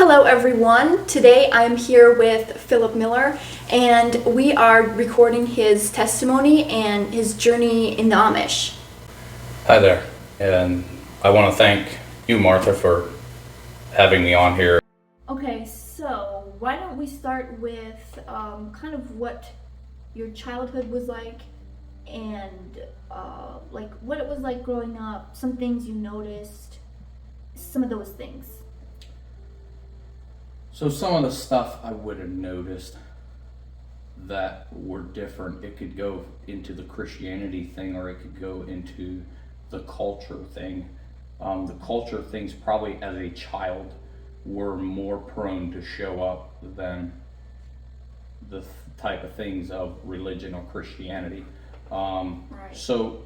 Hello everyone. Today I'm here with Phillip Miller and we are recording his testimony and his journey in the Amish. Hi there, and I want to thank you, Martha, for having me on here. Okay, so why don't we start with kind of what your childhood was like and like what it was like growing up, some things you noticed, some of those things. So some of the stuff I would have noticed that were different, it could go into the Christianity thing or it could go into the culture thing. The culture things probably as a child were more prone to show up than the type of things of religion or Christianity. Right. So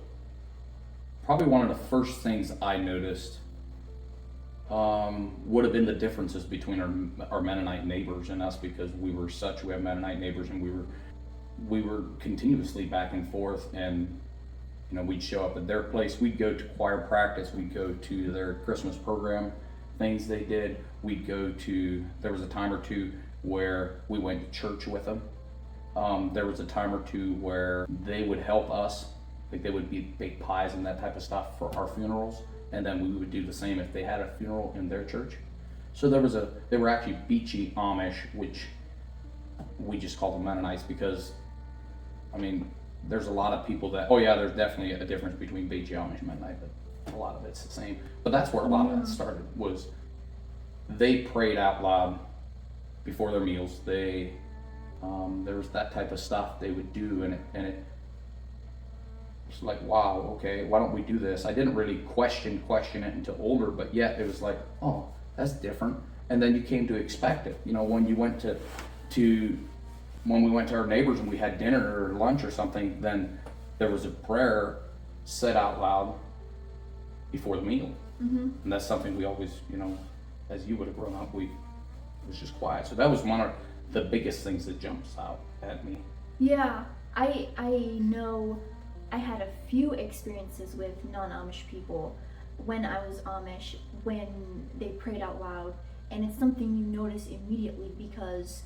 probably one of the first things I noticed would have been the differences between our Mennonite neighbors and us, because we have Mennonite neighbors, and we were continuously back and forth, and we'd show up at their place, we'd go to choir practice, we'd go to their Christmas program things they did, there was a time or two where we went to church with them. There was a time or two where they would help us, like they would bake pies and that type of stuff for our funerals, and then we would do the same if they had a funeral in their church. So they were actually beachy Amish, which we just call them Mennonites, because there's a lot of people that, there's definitely a difference between beachy Amish and Mennonite, but a lot of it's the same. But that's where a lot of that started, was they prayed out loud before their meals. There was that type of stuff they would do, and it was like, wow, okay, why don't we do this? I didn't really question it until older, but yet it was like, oh, that's different. And then you came to expect it. When you went when we went to our neighbors and we had dinner or lunch or something, then there was a prayer said out loud before the meal. Mm-hmm. And that's something we always, as you would have grown up, it was just quiet. So that was one of the biggest things that jumps out at me. Yeah, I know I had a few experiences with non-Amish people when I was Amish, when they prayed out loud, and it's something you notice immediately because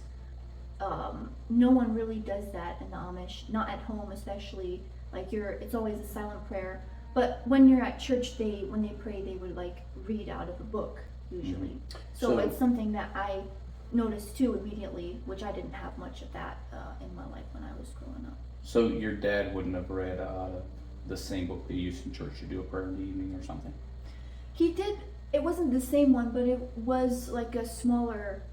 no one really does that in the Amish, not at home especially. It's always a silent prayer, but when you're at church, when they pray, they would read out of a book usually. Mm-hmm. So it's something that I noticed too immediately, which I didn't have much of that in my life when I was growing up. So your dad wouldn't have read the same book they used in church to do a prayer in the evening or something? He did. It wasn't the same one, but it was like a smaller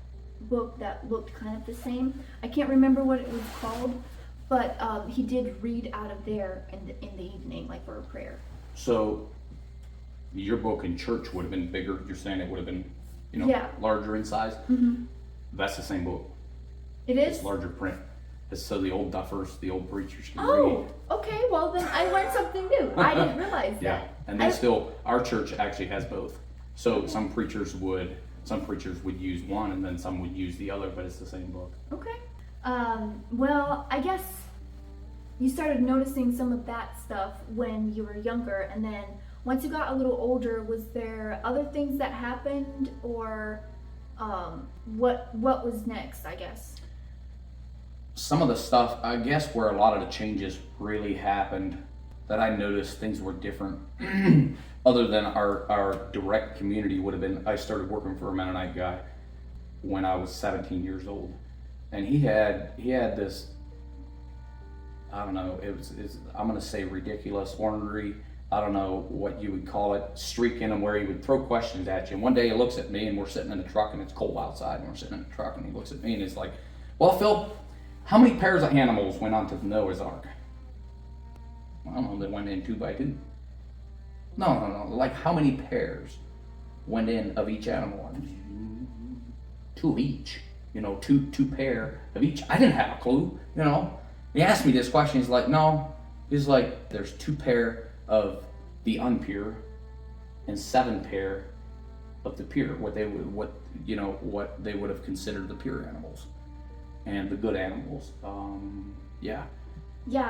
book that looked kind of the same. I can't remember what it was called, but he did read out of there in the evening, for a prayer. So your book in church would have been bigger. You're saying it would have been, larger in size. Mm-hmm. That's the same book. It is? It's larger print. It's so the old duffers, the old preachers can read. Oh, okay. Well, then I learned something new. I didn't realize that. Yeah, and our church actually has both. So some preachers would use one, and then some would use the other, but it's the same book. Okay. Well, I guess you started noticing some of that stuff when you were younger, and then once you got a little older, was there other things that happened, or what was next, I guess? Some of the stuff, I guess, where a lot of the changes really happened, that I noticed things were different, other than our direct community would have been, I started working for a Mennonite guy when I was 17 years old. And he had this, I don't know, I'm going to say ridiculous, ornery, I don't know what you would call it, streak in him, where he would throw questions at you. And one day he looks at me, and we're sitting in the truck, and it's cold outside, and we're sitting in the truck, and he looks at me, and he's like, well, Phil, how many pairs of animals went onto Noah's Ark? I don't know, they went in 2 by 2. No, how many pairs went in of each animal? 2 of each, two pair of each. I didn't have a clue, He asked me this question, he's like, no. He's like, there's 2 pair of the unpure and 7 pair of the pure, what they would have considered the pure animals and the good animals. Yeah,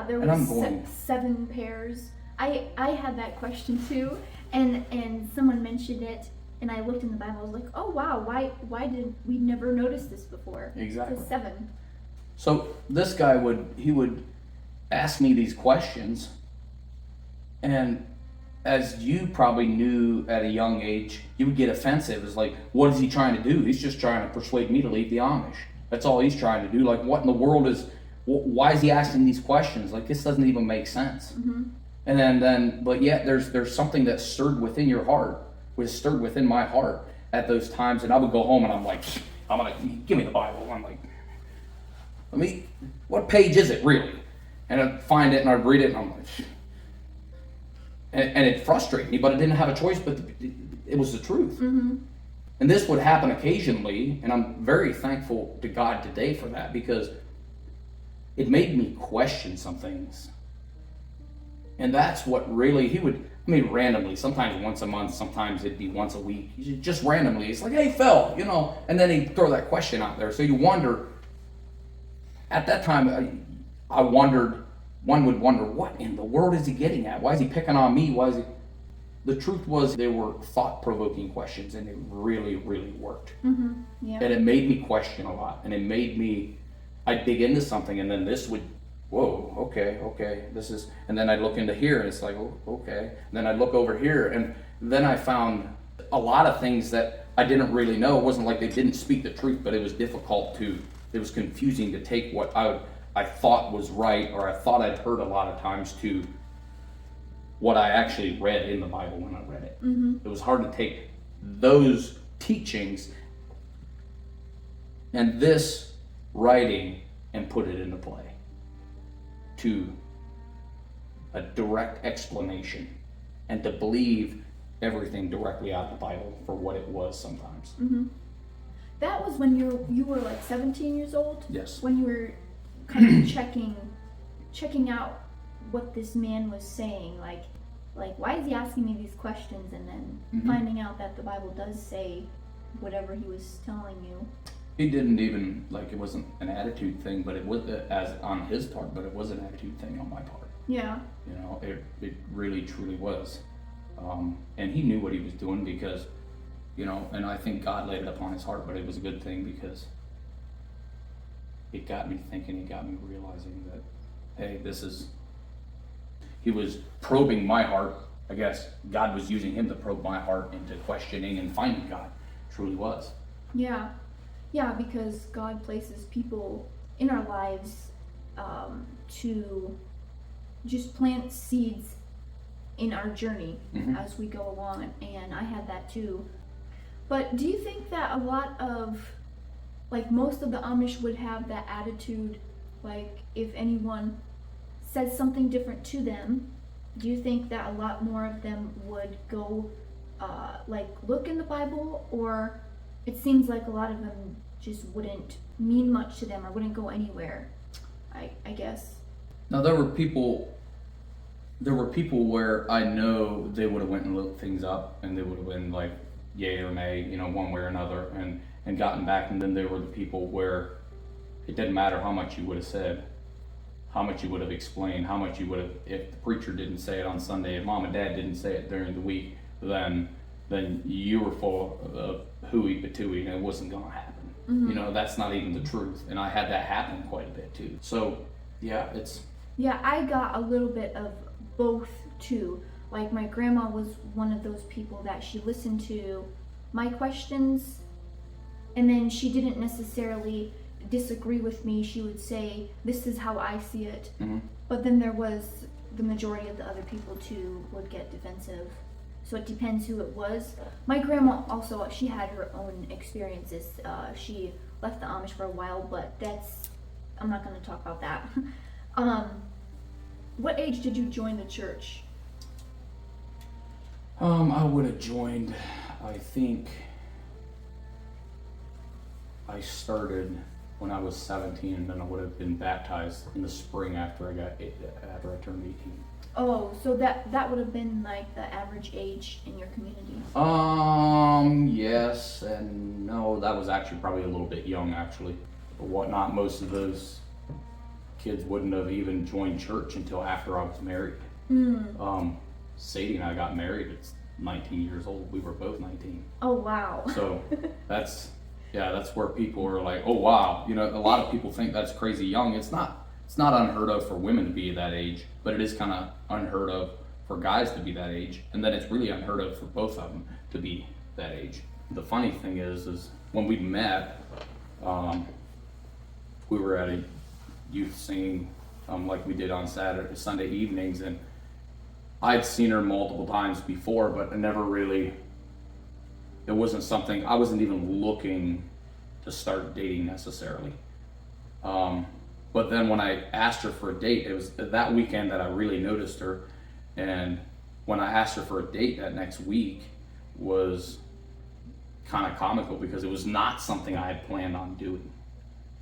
there was 7 pairs. I had that question too, and someone mentioned it, and I looked in the Bible. I was like, oh wow, why did we never notice this before? Exactly. It's 7. So this guy would ask me these questions, and as you probably knew at a young age, you would get offensive. It's like, what is he trying to do? He's just trying to persuade me to leave the Amish. That's all he's trying to do. Like, what in the world is, why is he asking these questions? Like, this doesn't even make sense. Mm-hmm. And then, but yet there's something that stirred within your heart, was stirred within my heart at those times. And I would go home and I'm like, give me the Bible. I'm like, what page is it really? And I'd find it and I'd read it and I'm like, and it frustrated me, but I didn't have a choice, but it was the truth. Mm-hmm. And this would happen occasionally, and I'm very thankful to God today for that, because it made me question some things. And that's what really, he would, randomly, sometimes once a month, sometimes it'd be once a week, just randomly. It's like, hey, Phil, and then he'd throw that question out there. So you wonder, at that time, I wondered, one would wonder, what in the world is he getting at? Why is he picking on me? The truth was, they were thought-provoking questions, and it really, really worked. Mm-hmm. Yeah. And it made me question a lot, and it made me, I'd dig into something, and then this would, whoa, okay, this is, and then I'd look into here, and it's like, oh, okay. And then I'd look over here, and then I found a lot of things that I didn't really know. It wasn't like they didn't speak the truth, but it was it was confusing to take what I thought was right, or I thought I'd heard a lot of times, to what I actually read in the Bible when I read it. Mm-hmm. It was hard to take those teachings and this writing and put it into play to a direct explanation, and to believe everything directly out of the Bible for what it was sometimes. Mm-hmm. That was when you were like 17 years old? Yes. When you were kind of checking out what this man was saying, like why is he asking me these questions, and then Mm-hmm. finding out that the Bible does say whatever he was telling you. He didn't even, it wasn't an attitude thing, but it was, as on his part, but it was an attitude thing on my part. Yeah. It really truly was. And he knew what he was doing, because, and I think God laid it upon his heart, but it was a good thing, because it got me thinking, it got me realizing that, hey, he was probing my heart. I guess God was using him to probe my heart into questioning and finding God. Truly was. Yeah. Yeah, because God places people in our lives to just plant seeds in our journey Mm-hmm. as we go along, and I had that too. But do you think that a lot of, most of the Amish would have that attitude, if anyone says something different to them, do you think that a lot more of them would go look in the Bible, or it seems like a lot of them just wouldn't mean much to them or wouldn't go anywhere, I guess? Now there were people where I know they would have went and looked things up, and they would have been like yay or nay, one way or another, and gotten back. And then there were the people where it didn't matter how much you would have said, how much you would have explained, how much you would have, if the preacher didn't say it on Sunday, if mom and dad didn't say it during the week, then you were full of hooey patooey, and it wasn't going to happen. Mm-hmm. That's not even the truth. And I had that happen quite a bit too. So yeah, Yeah, I got a little bit of both too. My grandma was one of those people that she listened to my questions, and then she didn't necessarily disagree with me. She would say, this is how I see it. mm-hmm. But then there was the majority of the other people too would get defensive. So it depends who it was. My grandma also, she had her own experiences. She left the Amish for a while, but I'm not going to talk about that. What age did you join the church? I would have joined, I think I started when I was 17, and then I would have been baptized in the spring after I turned 18. Oh, so that would have been the average age in your community. Yes and no. That was actually probably a little bit young, actually. But whatnot, most of those kids wouldn't have even joined church until after I was married. Mm. Sadie and I got married 19 years old. We were both 19. Oh, wow. So that's where people are like, oh wow, you know, a lot of people think that's crazy young. It's not unheard of for women to be that age, but it is kind of unheard of for guys to be that age, and then it's really unheard of for both of them to be that age. The funny thing is when we met, we were at a youth singing like we did on Sunday evenings, and I'd seen her multiple times before, but I never really, it wasn't something, I wasn't even looking to start dating necessarily. But then when I asked her for a date, it was that weekend that I really noticed her. And when I asked her for a date that next week was kind of comical, because it was not something I had planned on doing.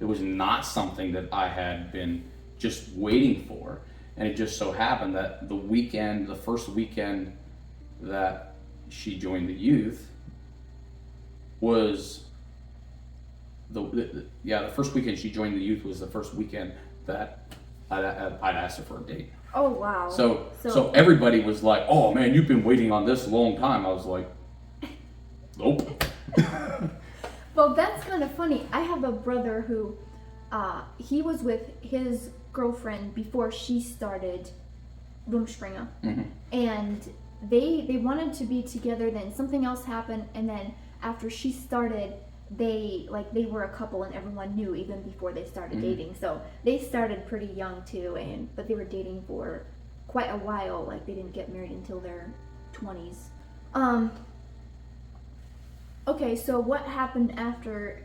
It was not something that I had been just waiting for. And it just so happened that the first weekend that she joined the youth was the first weekend she joined the youth was the first weekend that I'd asked her for a date. Oh, wow. So everybody was like, oh man, you've been waiting on this a long time. I was like, nope. Well, that's kind of funny. I have a brother who, he was with his girlfriend before she started Rumspringa. Mm-hmm. And they wanted to be together, then something else happened, and then after she started, they were a couple and everyone knew even before they started dating. So they started pretty young too, but they were dating for quite a while. Like, they didn't get married until their 20s. Okay, so what happened after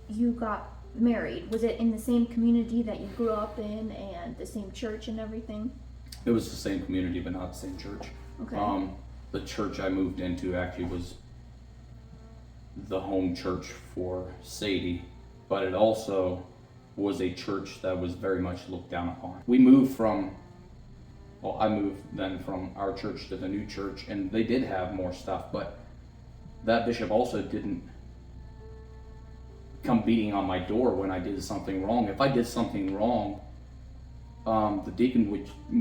you got married? Was it in the same community that you grew up in and the same church and everything? It was the same community, but not the same church. Okay. The church I moved into actually was the home church for Sadie, but it also was a church that was very much looked down upon. I moved then from our church to the new church, and they did have more stuff, but that bishop also didn't come beating on my door when I did something wrong. If I did something wrong, the deacon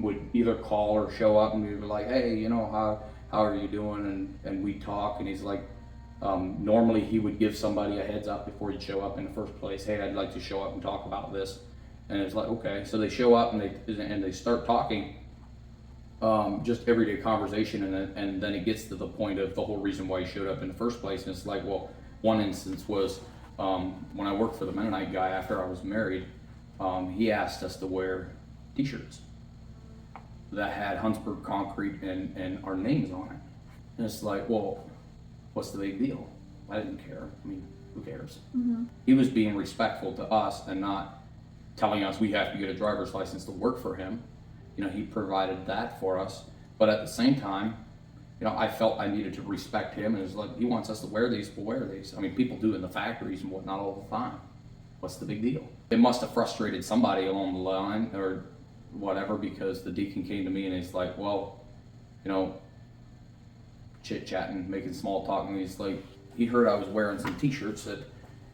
would either call or show up, and we were like, hey, you know, how are you doing? And we'd talk, and he's like, normally he would give somebody a heads up before he'd show up in the first place. Hey, I'd like to show up and talk about this. And it's like, okay. So they show up and they start talking, just everyday conversation, and then it gets to the point of the whole reason why he showed up in the first place. And it's like, well, one instance was when I worked for the Mennonite guy after I was married, he asked us to wear t-shirts that had Huntsburg Concrete and our names on it. And it's like, well, what's the big deal? I didn't care. I mean, who cares? Mm-hmm. He was being respectful to us and not telling us we have to get a driver's license to work for him. You know, he provided that for us. But at the same time, you know, I felt I needed to respect him, and it was like, he wants us to wear these, we'll wear these. I mean, people do in the factories and whatnot all the time. What's the big deal? It must have frustrated somebody along the line or whatever, because the deacon came to me and he's like, well, you know, chit-chatting, making small talk, and he's like, he heard I was wearing some t-shirts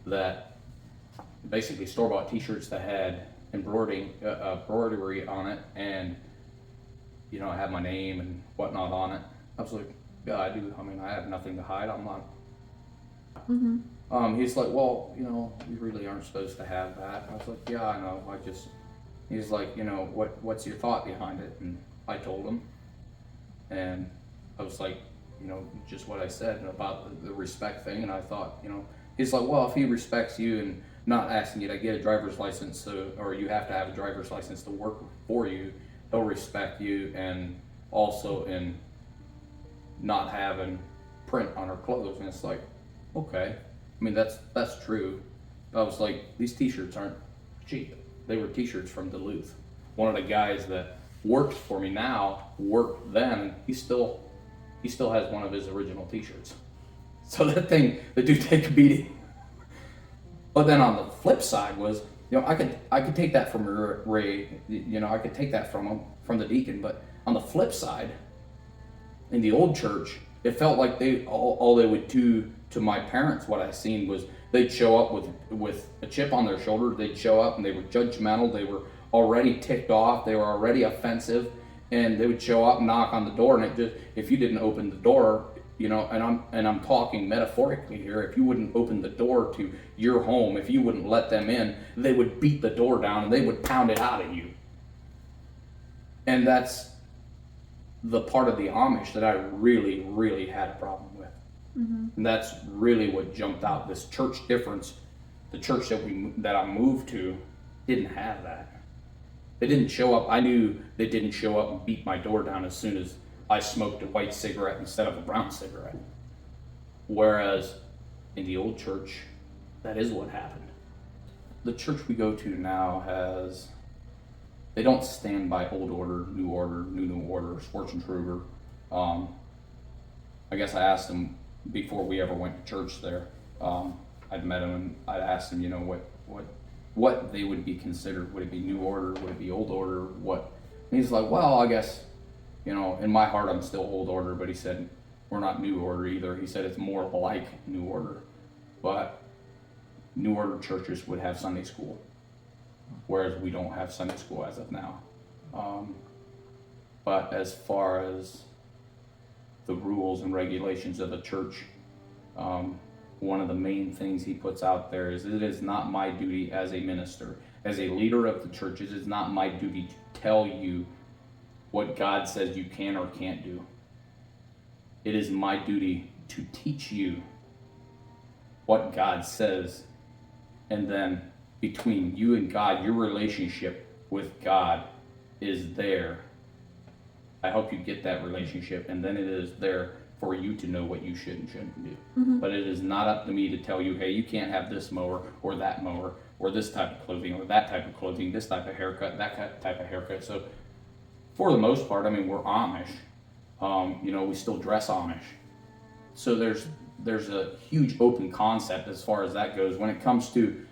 that basically store-bought t-shirts that had embroidery on it, and you know, I had my name and whatnot on it. I was like, yeah, I do. I mean, I have nothing to hide. I'm not. Mm-hmm. He's like, well, you know, you really aren't supposed to have that. I was like, yeah, I know. He's like, you know, what's your thought behind it? And I told him, and I was like, you know, just what I said about the respect thing. And I thought, you know, he's like, well, if he respects you and not asking you to get a driver's license, or you have to have a driver's license to work for you, he'll respect you, and also in not having print on her clothes. And it's like, okay. I mean, that's true. I was like, these t-shirts aren't cheap. They were t-shirts from Duluth. One of the guys that works for me now worked then. He still has one of his original t-shirts. So that thing, the dude take a beating. But then on the flip side was, you know, I could take that from Ray, you know, I could take that from him, from the deacon. But on the flip side, in the old church, it felt like all they would do to my parents, what I seen was they'd show up with a chip on their shoulder. They'd show up and they were judgmental. They were already ticked off. They were already offensive, and they would show up and knock on the door. And it just, if you didn't open the door, and I'm talking metaphorically here, if you wouldn't open the door to your home, if you wouldn't let them in, they would beat the door down and they would pound it out at you. And that's the part of the Amish that I really, really had a problem with. Mm-hmm. And that's really what jumped out. This church difference, the church that I moved to didn't have that. They didn't show up. I knew they didn't show up and beat my door down as soon as I smoked a white cigarette instead of a brown cigarette. Whereas in the old church, that is what happened. The church we go to now they don't stand by Old Order, New Order, New Order, Schwarzenegger. I guess I asked them before we ever went to church there. I'd met them and I'd asked them, what they would be considered. Would it be New Order? Would it be Old Order? What? And he's like, well, I guess, in my heart I'm still Old Order, but he said, we're not New Order either. He said it's more like New Order. But New Order churches would have Sunday school, whereas we don't have Sunday school as of now. But as far as the rules and regulations of the church, one of the main things he puts out there is, it is not my duty as a minister, as a leader of the church, it is not my duty to tell you what God says you can or can't do. It is my duty to teach you what God says, and then between you and God, your relationship with God is there. I hope you get that relationship, and then it is there for you to know what you should and shouldn't do. Mm-hmm. But it is not up to me to tell you, hey, you can't have this mower or that mower or this type of clothing or that type of clothing, this type of haircut, that type of haircut. So for the most part, we're Amish. We still dress Amish. So there's a huge open concept as far as that goes. When it comes to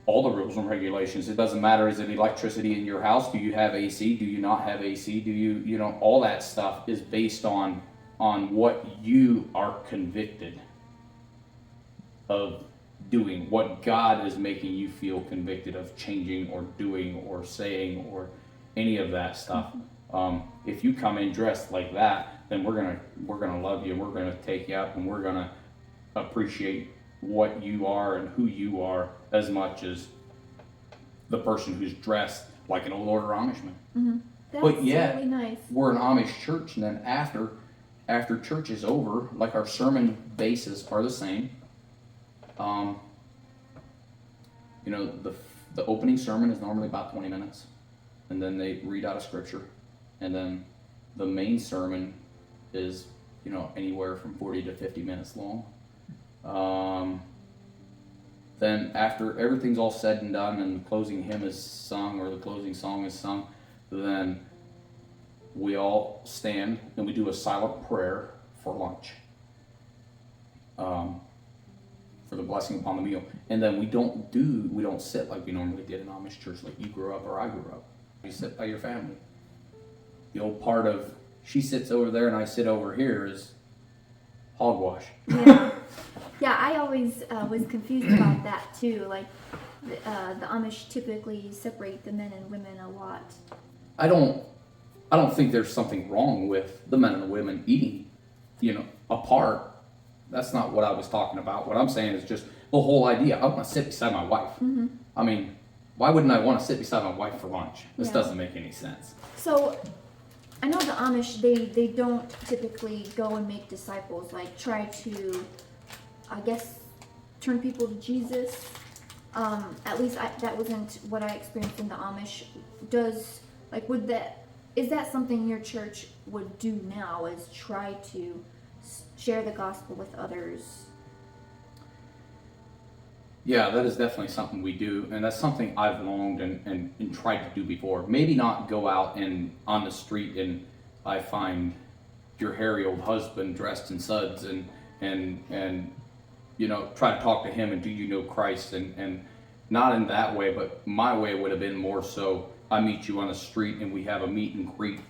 all the rules and regulations, it doesn't matter, is it electricity in your house? Do you have AC? Do you not have AC? Do you, all that stuff is based on what you are convicted of doing, what God is making you feel convicted of changing or doing or saying or any of that stuff. If you come in dressed like that, then we're gonna love you, we're gonna take you up, and we're gonna appreciate what you are and who you are as much as the person who's dressed like an Old Order Amishman. Mm-hmm. That's But yet, really nice. we're an Amish church, and then after church is over, like our sermon bases are the same. The opening sermon is normally about 20 minutes, and then they read out of scripture, and then the main sermon is anywhere from 40 to 50 minutes long. Then after everything's all said and done and the closing hymn is sung or the closing song is sung, then we all stand and we do a silent prayer for lunch, for the blessing upon the meal. And then we don't sit like we normally did in Amish church, like you grew up or I grew up. You sit by your family. The old part of she sits over there and I sit over here is hogwash. Yeah, I always was confused about that too. Like the Amish typically separate the men and women a lot. I don't think there's something wrong with the men and the women eating, apart. That's not what I was talking about. What I'm saying is just the whole idea. I want to sit beside my wife. Mm-hmm. Why wouldn't I want to sit beside my wife for lunch? This doesn't make any sense. So I know the Amish, they don't typically go and make disciples, like try to, I guess, turn people to Jesus. At least that wasn't what I experienced in the Amish. Is that something your church would do now, is try to share the gospel with others? Yeah, that is definitely something we do, and that's something I've longed and tried to do before. Maybe not go out and on the street and I find your hairy old husband dressed in suds and try to talk to him and do you know Christ, and not in that way, but my way would have been more so I meet you on the street and we have a meet and greet,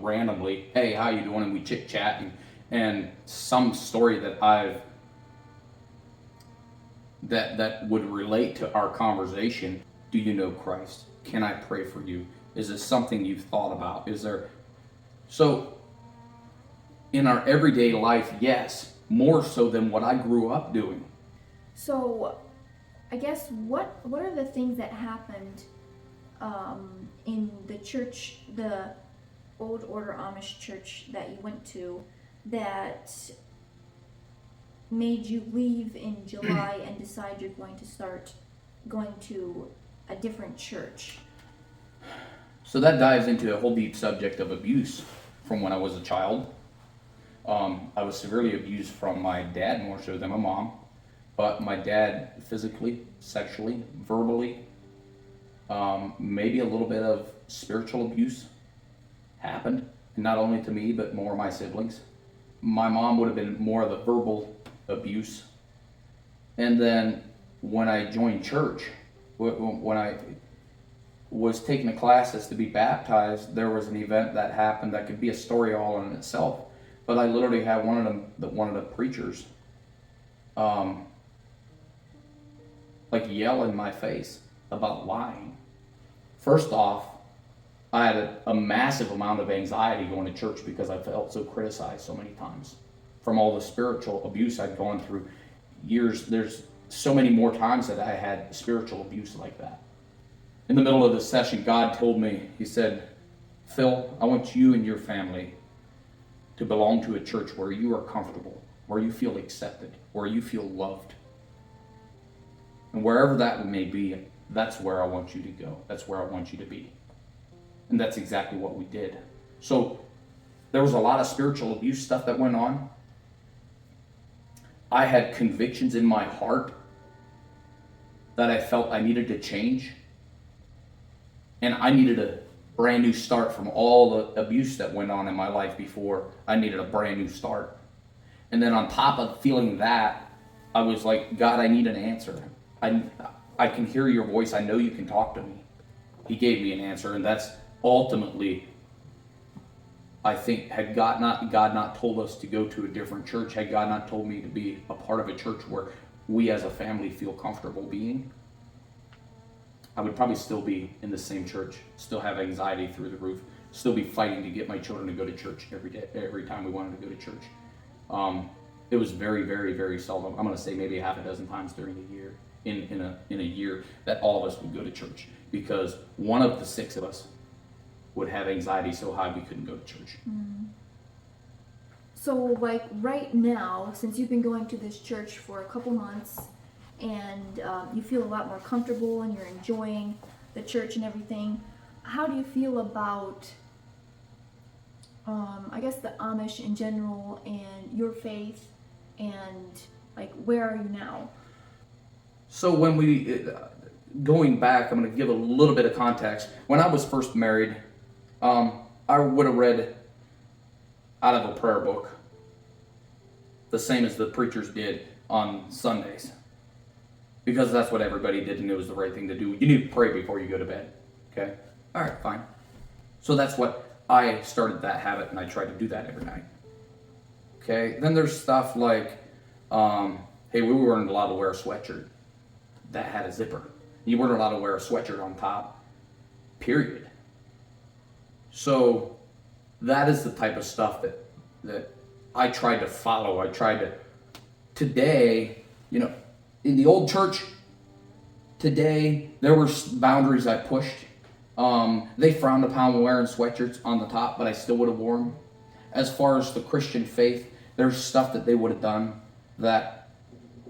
randomly. Hey, how you doing? And we chit chat and some story that would relate to our conversation. Do you know Christ? Can I pray for you? Is this something you've thought about? So In our everyday life, yes, more so than what I grew up doing. So, I guess what are the things that happened in the church, the Old Order Amish church that you went to, that made you leave in July and decide you're going to start going to a different church? So that dives into a whole deep subject of abuse from when I was a child. I was severely abused from my dad more so than my mom, but my dad physically, sexually, verbally, maybe a little bit of spiritual abuse happened, not only to me, but more my siblings. My mom would have been more of the verbal abuse. And then when I joined church, when I was taking the classes to be baptized, there was an event that happened that could be a story all in itself. But I literally had one of the preachers like yell in my face about lying. First off, I had a massive amount of anxiety going to church because I felt so criticized so many times from all the spiritual abuse I'd gone through years. There's so many more times that I had spiritual abuse like that. In the middle of the session, God told me, he said, Phil, I want you and your family to belong to a church where you are comfortable, where you feel accepted, where you feel loved. And wherever that may be, that's where I want you to go. That's where I want you to be. And that's exactly what we did. So there was a lot of spiritual abuse stuff that went on. I had convictions in my heart that I felt I needed to change. And I needed a brand new start from all the abuse that went on in my life before. I needed a brand new start. And then on top of feeling that, I was like, God, I need an answer. I can hear your voice. I know you can talk to me. He gave me an answer, and that's ultimately, I think, had God not told us to go to a different church, had God not told me to be a part of a church where we as a family feel comfortable being, I would probably still be in the same church, still have anxiety through the roof, still be fighting to get my children to go to church every time we wanted to go to church. It was very, very, very seldom. I'm going to say maybe half a dozen times during the year, in a year, that all of us would go to church, because one of the six of us would have anxiety so high we couldn't go to church. Mm. So, like right now, since you've been going to this church for a couple months, and you feel a lot more comfortable and you're enjoying the church and everything, how do you feel about, I guess, the Amish in general and your faith, and like, where are you now? So when going back, I'm going to give a little bit of context. When I was first married, I would have read out of a prayer book, the same as the preachers did on Sundays, because that's what everybody did and it was the right thing to do. You need to pray before you go to bed, okay? All right, fine. So that's what I started that habit, and I tried to do that every night. Okay, then there's stuff like, hey, we weren't allowed to wear a sweatshirt that had a zipper. You weren't allowed to wear a sweatshirt on top, period. So that is the type of stuff that I tried to follow. Today, in the old church, today, there were boundaries I pushed. They frowned upon wearing sweatshirts on the top, but I still would have worn them. As far as the Christian faith, there's stuff that they would have done that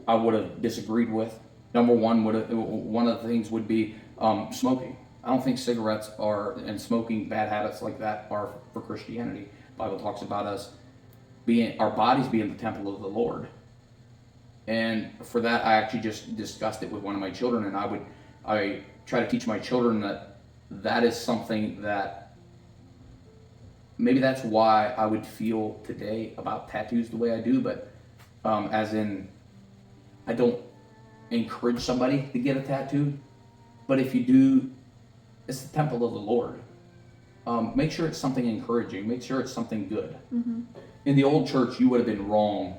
I would have disagreed with. Number one, one of the things would be smoking. I don't think cigarettes and smoking, bad habits like that, are for Christianity. The Bible talks about our bodies being the temple of the Lord. And for that, I actually just discussed it with one of my children, and I try to teach my children that is something that maybe that's why I would feel today about tattoos the way I do, but as in, I don't encourage somebody to get a tattoo, but if you do, it's the temple of the Lord. Make sure it's something encouraging. Make sure it's something good. Mm-hmm. In the old church, you would have been wrong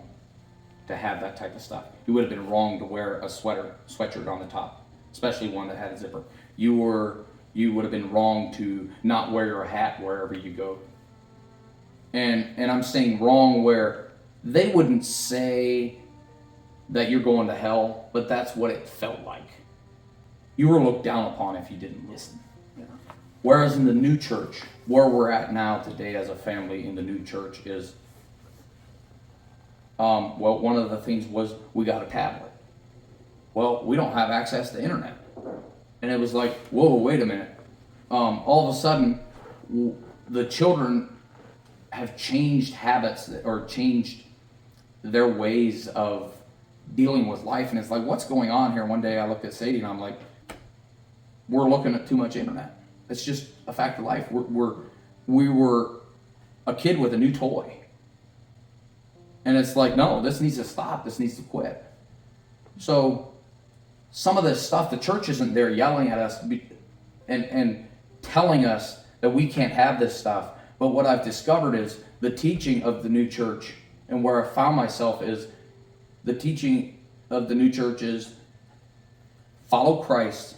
to have that type of stuff. You would have been wrong to wear a sweatshirt on the top, especially one that had a zipper. You would have been wrong to not wear your hat wherever you go. and I'm saying wrong where they wouldn't say that you're going to hell, but that's what it felt like. You were looked down upon if you didn't listen. Yeah. Whereas in the new church, where we're at now today as a family in the new church is, well, one of the things was we got a tablet. Well, we don't have access to internet. And it was like, whoa, wait a minute. All of a sudden, the children have changed habits or changed their ways of dealing with life. And it's like, what's going on here? One day I looked at Sadie and I'm like, we're looking at too much internet. It's just a fact of life. We were a kid with a new toy. And it's like, no, this needs to stop. This needs to quit. So some of this stuff, the church isn't there yelling at us and telling us that we can't have this stuff. But what I've discovered is the teaching of the new church, and where I found myself is the teaching of the new church is follow Christ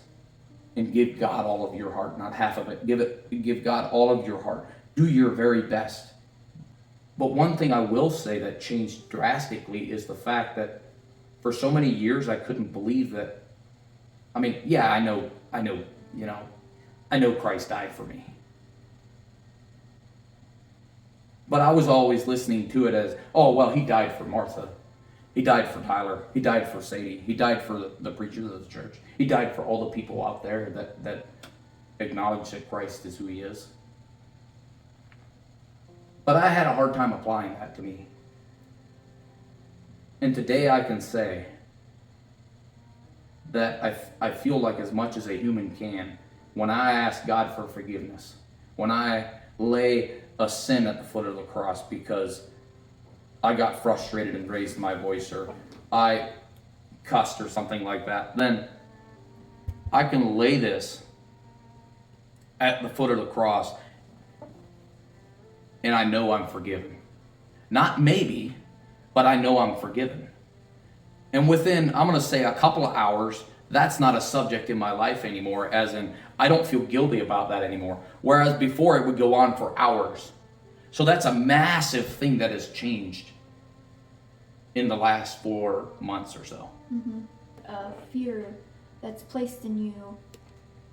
and give God all of your heart, not half of it. Give God all of your heart. Do your very best. But one thing I will say that changed drastically is the fact that for so many years I couldn't believe that. I mean, yeah, I know, I know Christ died for me. But I was always listening to it as, oh, well, he died for Martha. He died for Tyler. He died for Sadie. He died for the preachers of the church. He died for all the people out there that acknowledge that Christ is who he is. But I had a hard time applying that to me. And today I can say that I feel like as much as a human can, when I ask God for forgiveness, when I lay a sin at the foot of the cross because I got frustrated and raised my voice or I cussed or something like that, then I can lay this at the foot of the cross and I know I'm forgiven. Not maybe, but I know I'm forgiven. And within, I'm going to say, a couple of hours, that's not a subject in my life anymore, as in, I don't feel guilty about that anymore. Whereas before, it would go on for hours. So that's a massive thing that has changed in the last 4 months or so. Mm-hmm. Fear that's placed in you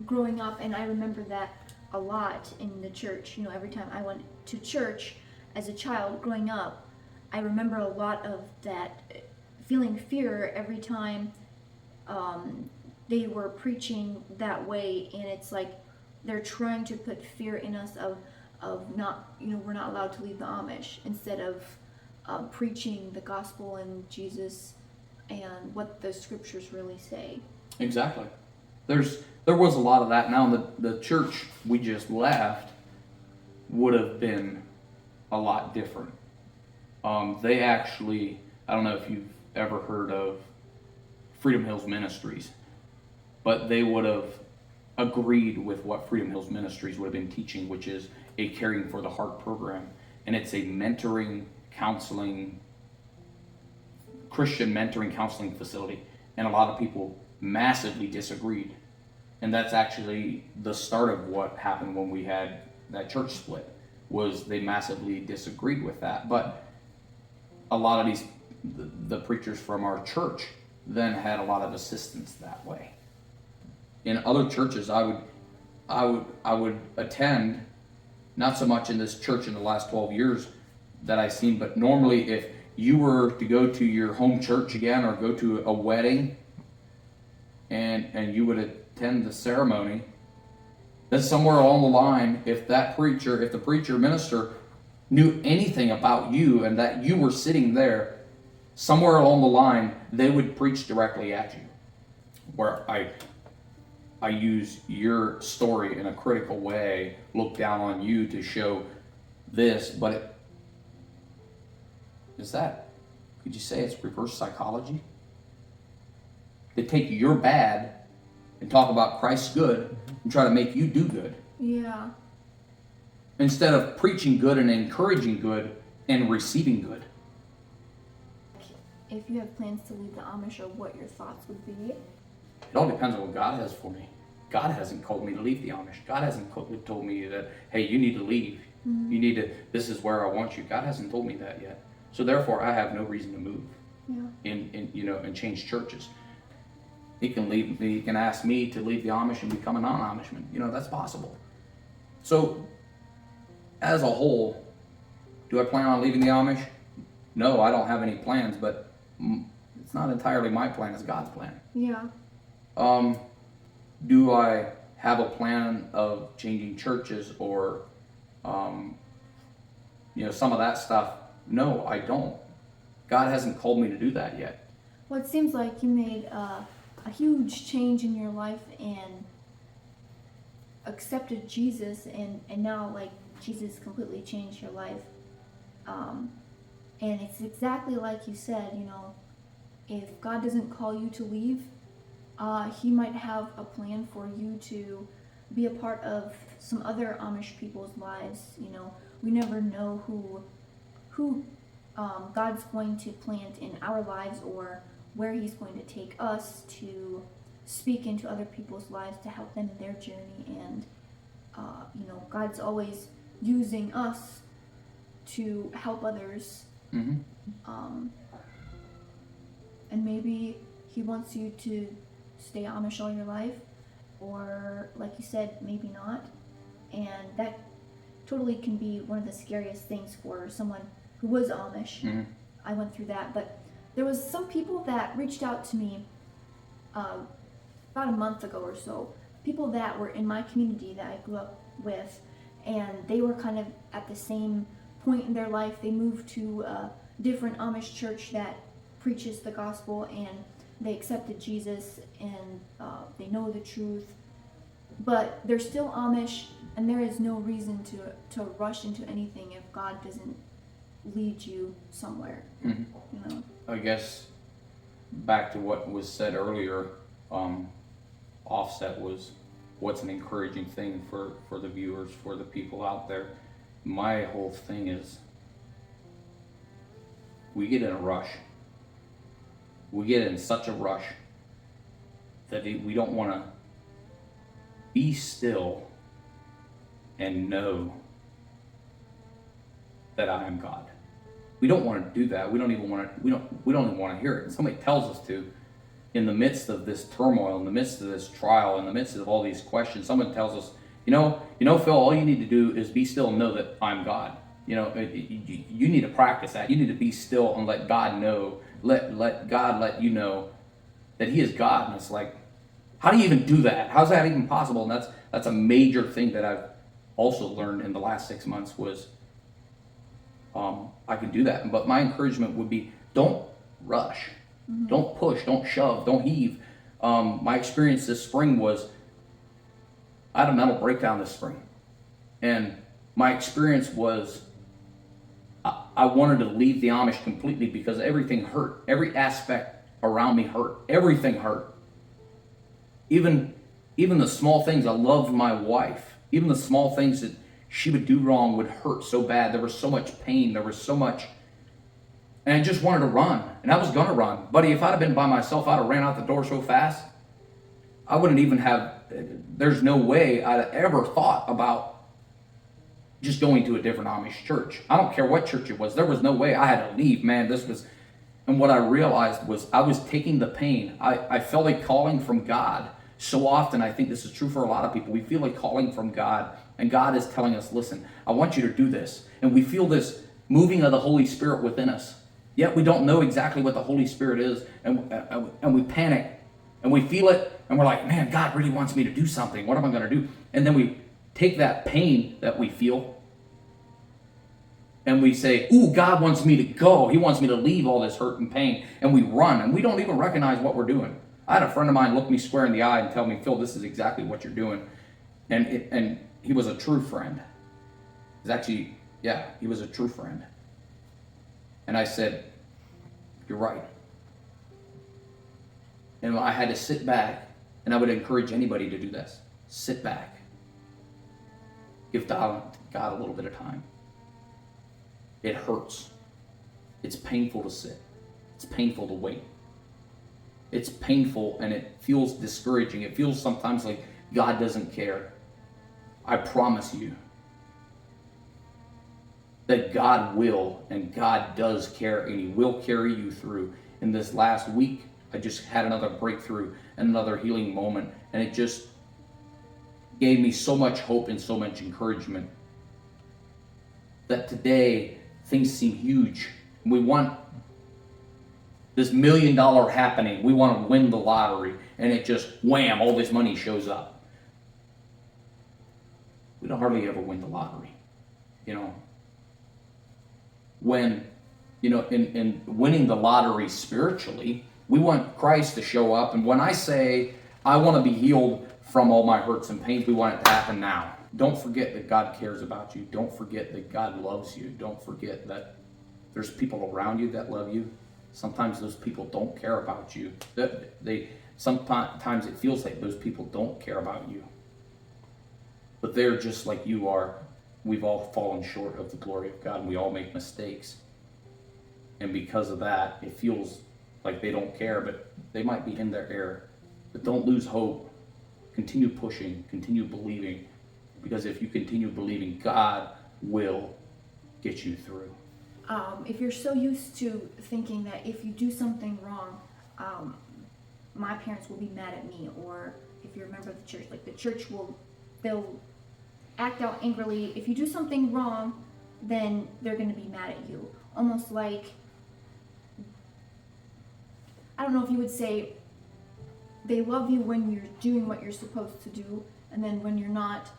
growing up, and I remember that a lot in the church. You know, every time I went to church as a child growing up, I remember a lot of that feeling fear every time they were preaching that way, and it's like they're trying to put fear in us of not, we're not allowed to leave the Amish, instead of preaching the gospel and Jesus and what the scriptures really say. Exactly. There was a lot of that. Now the church we just left would have been a lot different. They actually, I don't know if you've ever heard of Freedom Hills Ministries, but they would have agreed with what Freedom Hills Ministries would have been teaching, which is a Caring for the Heart program. And it's a mentoring, counseling, Christian mentoring counseling facility. And a lot of people massively disagreed. And that's actually the start of what happened when we had that church split, was they massively disagreed with that. But a lot of the preachers from our church then had a lot of assistance that way. In other churches I would attend, not so much in this church in the last 12 years that I've seen, but normally if you were to go to your home church again or go to a wedding and you would attend the ceremony, then somewhere along the line, if the preacher minister knew anything about you and that you were sitting there, somewhere along the line, they would preach directly at you. Where I use your story in a critical way, look down on you to show this, but could you say it's reverse psychology? They take your bad and talk about Christ's good and try to make you do good. Yeah. Instead of preaching good and encouraging good and receiving good. If you have plans to leave the Amish, or what your thoughts would be? It all depends on what God has for me. God hasn't called me to leave the Amish. God hasn't told me that, hey, you need to leave. You need to, this is where I want you. God hasn't told me that yet. So therefore, I have no reason to move and change churches. He can ask me to leave the Amish and become a non-Amishman. That's possible. So, as a whole, do I plan on leaving the Amish? No, I don't have any plans, but it's not entirely my plan, it's God's plan. Yeah. Do I have a plan of changing churches or, some of that stuff? No, I don't. God hasn't called me to do that yet. Well, it seems like you made a huge change in your life and accepted Jesus, and now like Jesus completely changed your life. And it's exactly like you said, if God doesn't call you to leave, He might have a plan for you to be a part of some other Amish people's lives. We never know who God's going to plant in our lives or where He's going to take us to speak into other people's lives to help them in their journey. And God's always using us to help others. Mm-hmm. And maybe He wants you to stay Amish all your life, or like you said, maybe not. And that totally can be one of the scariest things for someone who was Amish. Mm-hmm. I went through that, but there was some people that reached out to me about a month ago or so, people that were in my community that I grew up with, and they were kind of at the same point in their life. They moved to a different Amish church that preaches the gospel, and they accepted Jesus, and they know the truth, but they're still Amish, and there is no reason to rush into anything if God doesn't lead you somewhere. Mm-hmm. I guess back to what was said earlier, offset was what's an encouraging thing for the viewers, for the people out there. My whole thing is we get in a rush. We get in such a rush that we don't want to be still and know that I am God. We don't want to do that. We don't even want to. We don't even want to hear it. And somebody tells us to, in the midst of this turmoil, in the midst of this trial, in the midst of all these questions, someone tells us, Phil, all you need to do is be still and know that I'm God. You need to practice that. You need to be still and let God know. Let God let you know that He is God. And it's like, how do you even do that? How's that even possible? And that's a major thing that I've also learned in the last 6 months was I can do that. But my encouragement would be, don't rush. Mm-hmm. Don't push, don't shove, don't heave. My experience this spring was, I had a mental breakdown this spring. And my experience was, I wanted to leave the Amish completely because everything hurt. Every aspect around me hurt. Everything hurt. Even the small things. I loved my wife. Even the small things that she would do wrong would hurt so bad. There was so much pain. There was so much. And I just wanted to run. And I was going to run. Buddy, if I'd have been by myself, I'd have ran out the door so fast. I wouldn't even have, there's no way I'd have ever thought about just going to a different Amish church. I don't care what church it was. There was no way. I had to leave, man. And what I realized was I was taking the pain. I felt a calling from God. So often, I think this is true for a lot of people. We feel a calling from God, and God is telling us, listen, I want you to do this. And we feel this moving of the Holy Spirit within us. Yet we don't know exactly what the Holy Spirit is, and we panic, and we feel it, and we're like, man, God really wants me to do something. What am I going to do? And then we take that pain that we feel, and we say, ooh, God wants me to go. He wants me to leave all this hurt and pain. And we run, and we don't even recognize what we're doing. I had a friend of mine look me square in the eye and tell me, Phil, this is exactly what you're doing. And he was a true friend. He was a true friend. And I said, you're right. And I had to sit back, and I would encourage anybody to do this. Sit back. Give God a little bit of time. It hurts. It's painful to sit. It's painful to wait. It's painful, and it feels discouraging. It feels sometimes like God doesn't care. I promise you, that God will and God does care, and He will carry you through. In this last week, I just had another breakthrough and another healing moment, and it just gave me so much hope and so much encouragement that today things seem huge. We want this $1 million happening. We want to win the lottery, and it just wham, all this money shows up. We don't hardly ever win the lottery, you know. When, you know, in winning the lottery spiritually, we want Christ to show up. And when I say I want to be healed from all my hurts and pains, we want it to happen now. Don't forget that God cares about you. Don't forget that God loves you. Don't forget that there's people around you that love you. Sometimes those people don't care about you. Sometimes it feels like those people don't care about you. But they're just like you are. We've all fallen short of the glory of God, and we all make mistakes. And because of that, it feels like they don't care, but they might be in their error. But don't lose hope. Continue pushing, continue believing, because if you continue believing, God will get you through. If you're so used to thinking that if you do something wrong, my parents will be mad at me, or if you're a member of the church, like the church they'll act out angrily. If you do something wrong, then they're going to be mad at you. Almost like, I don't know if you would say, they love you when you're doing what you're supposed to do, and then when you're not,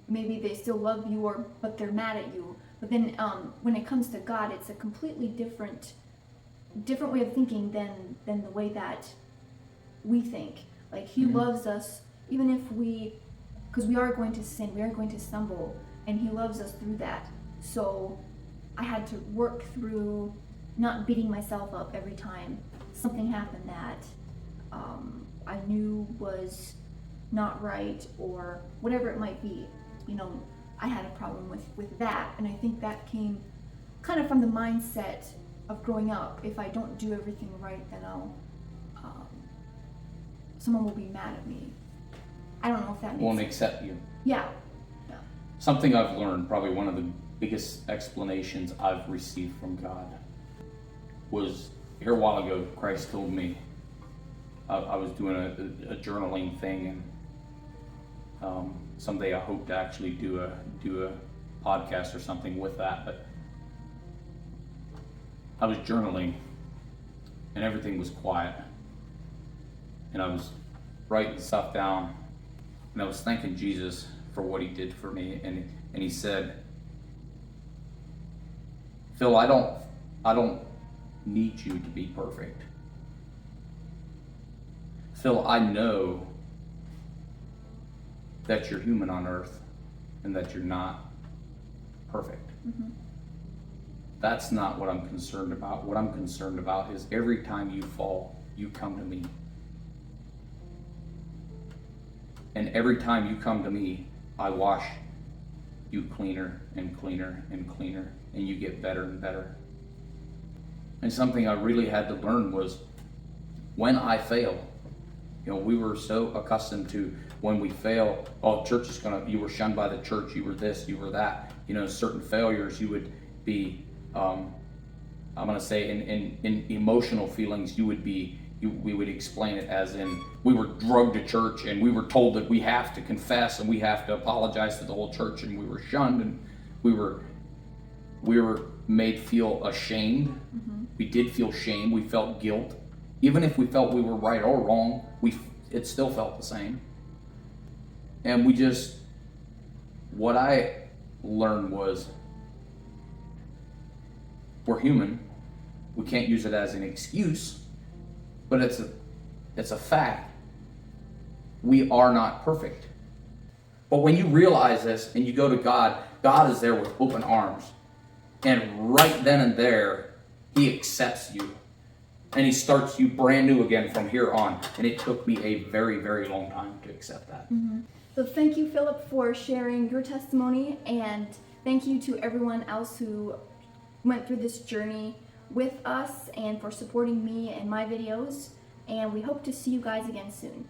maybe they still love you, but they're mad at you. But then when it comes to God, it's a completely different way of thinking than the way that we think. Like He loves us, even if because we are going to sin, we are going to stumble, and He loves us through that. So I had to work through not beating myself up every time something happened that I knew was not right, or whatever it might be. You know, I had a problem with that, and I think that came kind of from the mindset of growing up. If I don't do everything right, then someone will be mad at me. I don't know if that makes Won't sense. accept you. Yeah. Something I've learned, probably one of the biggest explanations I've received from God, was here a while ago. Christ told me, I was doing a journaling thing, and someday I hope to actually do a podcast or something with that. But I was journaling, and everything was quiet, and I was writing stuff down, and I was thanking Jesus for what He did for me, and He said, "Phil, I don't need you to be perfect. Phil, I know that you're human on earth and that you're not perfect. Mm-hmm. That's not what I'm concerned about. What I'm concerned about is every time you fall, you come to me. And every time you come to me, I wash you cleaner and cleaner and cleaner, and you get better and better." And something I really had to learn was when I fail. You know, we were so accustomed to when we fail, oh, church is you were shunned by the church, you were this, you were that. You know, certain failures, you would be, I'm going to say in emotional feelings, we would explain it as in, we were drugged to church and we were told that we have to confess and we have to apologize to the whole church, and we were shunned, and we were made feel ashamed. Mm-hmm. We did feel shame. We felt guilt. Even if we felt we were right or wrong, it still felt the same. And what I learned was, we're human. We can't use it as an excuse, but it's a fact. We are not perfect. But when you realize this and you go to God, God is there with open arms. And right then and there, He accepts you. And He starts you brand new again from here on. And it took me a very, very long time to accept that. Mm-hmm. So thank you, Phillip, for sharing your testimony. And thank you to everyone else who went through this journey with us, and for supporting me and my videos. And we hope to see you guys again soon.